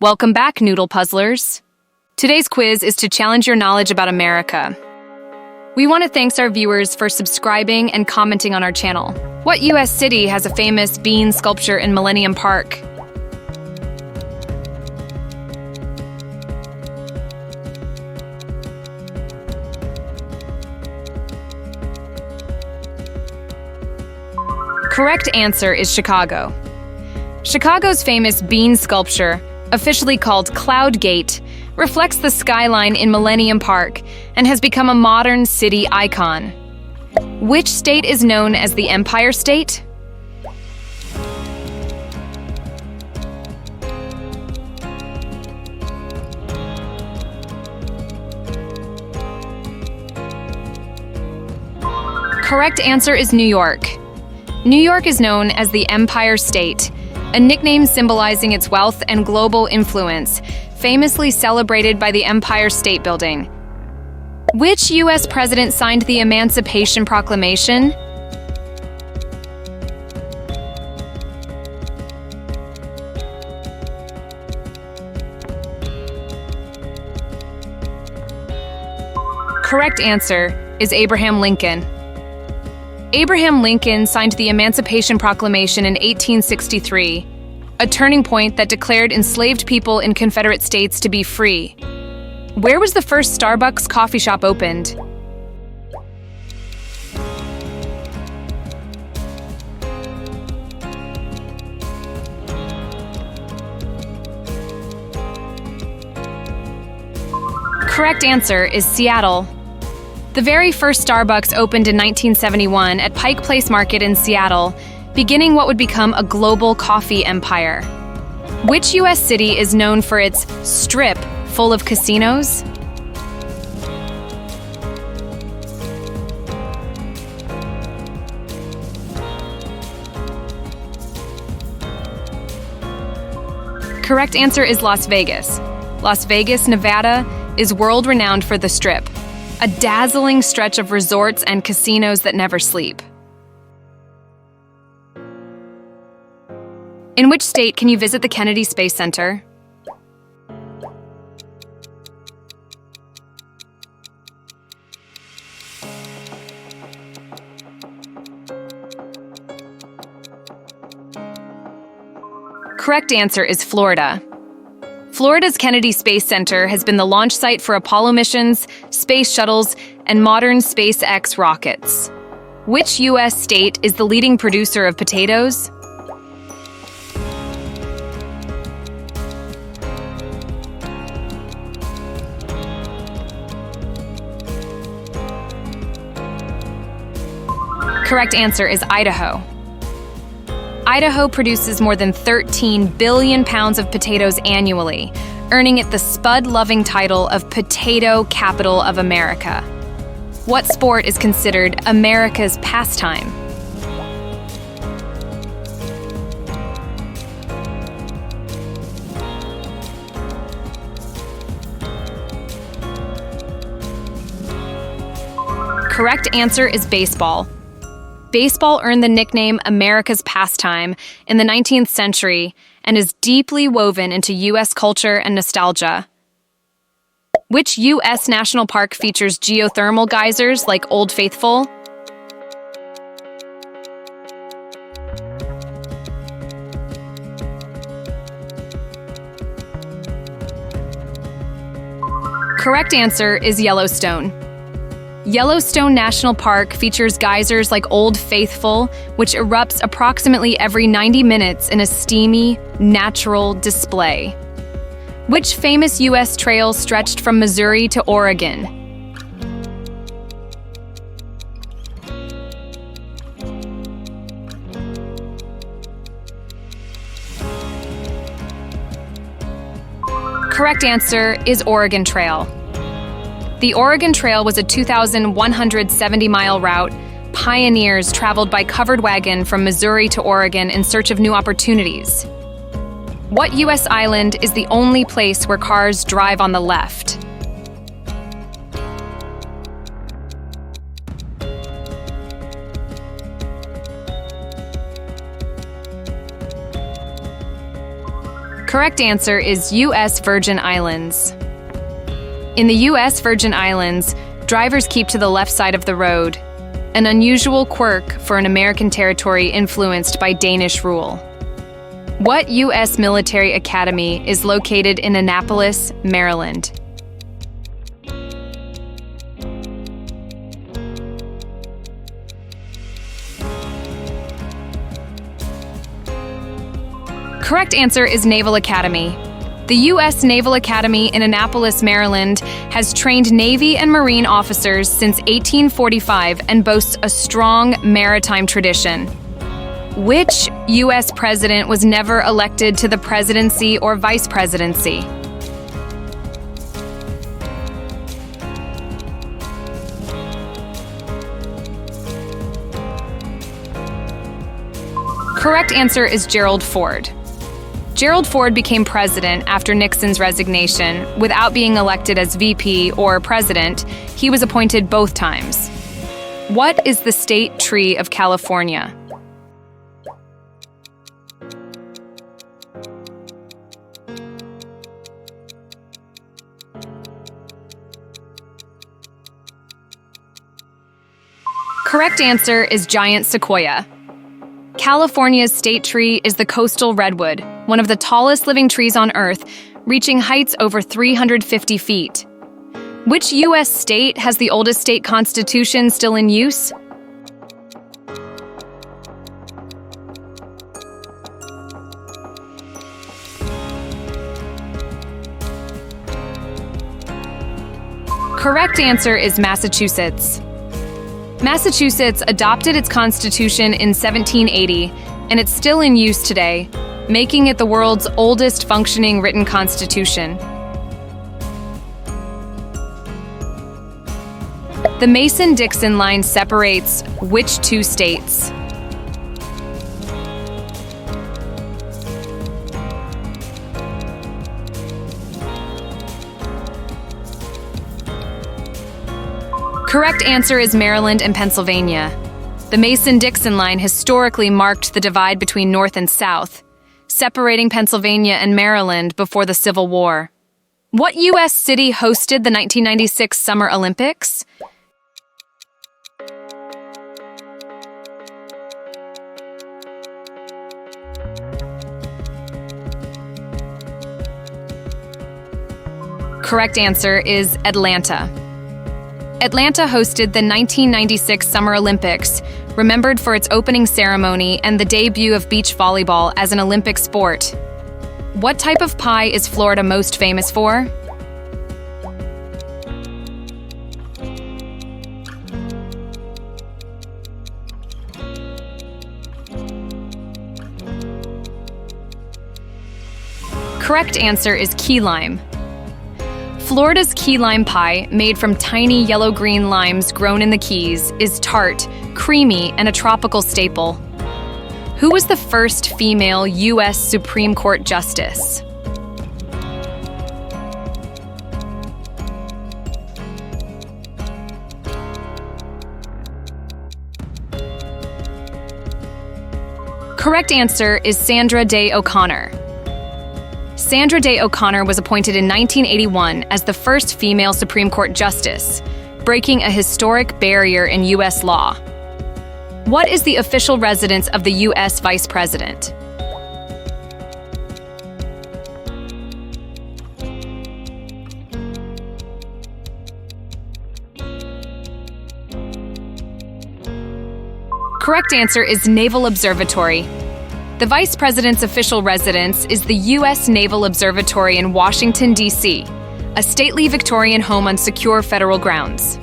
Welcome back, Noodle Puzzlers. Today's quiz is to challenge your knowledge about America. We want to thank our viewers for subscribing and commenting on our channel. What U.S. city has a famous bean sculpture in Millennium Park? Correct answer is Chicago. Chicago's famous bean sculpture, officially called Cloud Gate, reflects the skyline in Millennium Park and has become a modern city icon. Which state is known as the Empire State? Correct answer is New York. New York is known as the Empire State, a nickname symbolizing its wealth and global influence, famously celebrated by the Empire State Building. Which U.S. president signed the Emancipation Proclamation? Correct answer is Abraham Lincoln. Abraham Lincoln signed the Emancipation Proclamation in 1863, a turning point that declared enslaved people in Confederate states to be free. Where was the first Starbucks coffee shop opened? Correct answer is Seattle. The very first Starbucks opened in 1971 at Pike Place Market in Seattle, beginning what would become a global coffee empire. Which U.S. city is known for its strip full of casinos? Correct answer is Las Vegas. Las Vegas, Nevada, is world-renowned for the Strip, a dazzling stretch of resorts and casinos that never sleep. In which state can you visit the Kennedy Space Center? Correct answer is Florida. Florida's Kennedy Space Center has been the launch site for Apollo missions, space shuttles, and modern SpaceX rockets. Which U.S. state is the leading producer of potatoes? Correct answer is Idaho. Idaho produces more than 13 billion pounds of potatoes annually, earning it the spud-loving title of Potato Capital of America. What sport is considered America's pastime? Correct answer is baseball. Baseball earned the nickname America's pastime in the 19th century and is deeply woven into U.S. culture and nostalgia. Which U.S. national park features geothermal geysers like Old Faithful? Correct answer is Yellowstone. Yellowstone National Park features geysers like Old Faithful, which erupts approximately every 90 minutes in a steamy, natural display. Which famous U.S. trail stretched from Missouri to Oregon? Correct answer is Oregon Trail. The Oregon Trail was a 2,170-mile route. Pioneers traveled by covered wagon from Missouri to Oregon in search of new opportunities. What U.S. island is the only place where cars drive on the left? Correct answer is U.S. Virgin Islands. In the U.S. Virgin Islands, drivers keep to the left side of the road, an unusual quirk for an American territory influenced by Danish rule. What U.S. military academy is located in Annapolis, Maryland? Correct answer is Naval Academy. The U.S. Naval Academy in Annapolis, Maryland, has trained Navy and Marine officers since 1845 and boasts a strong maritime tradition. Which U.S. president was never elected to the presidency or vice presidency? Correct answer is Gerald Ford. Gerald Ford became president after Nixon's resignation. Without being elected as VP or president, he was appointed both times. What is the state tree of California? Correct answer is giant sequoia. California's state tree is the coastal redwood, one of the tallest living trees on Earth, reaching heights over 350 feet. Which U.S. state has the oldest state constitution still in use? Correct answer is Massachusetts. Massachusetts adopted its constitution in 1780, and it's still in use today, making it the world's oldest functioning written constitution. The Mason-Dixon line separates which two states? Correct answer is Maryland and Pennsylvania. The Mason-Dixon line historically marked the divide between North and South, separating Pennsylvania and Maryland before the Civil War. What U.S. city hosted the 1996 Summer Olympics? Correct answer is Atlanta. Atlanta hosted the 1996 Summer Olympics, remembered for its opening ceremony and the debut of beach volleyball as an Olympic sport. What type of pie is Florida most famous for? Correct answer is key lime. Florida's key lime pie, made from tiny yellow-green limes grown in the Keys, is tart, creamy, and a tropical staple. Who was the first female U.S. Supreme Court justice? Correct answer is Sandra Day O'Connor. Sandra Day O'Connor was appointed in 1981 as the first female Supreme Court justice, breaking a historic barrier in U.S. law. What is the official residence of the U.S. Vice President? Correct answer is Naval Observatory. The Vice President's official residence is the U.S. Naval Observatory in Washington, D.C., a stately Victorian home on secure federal grounds.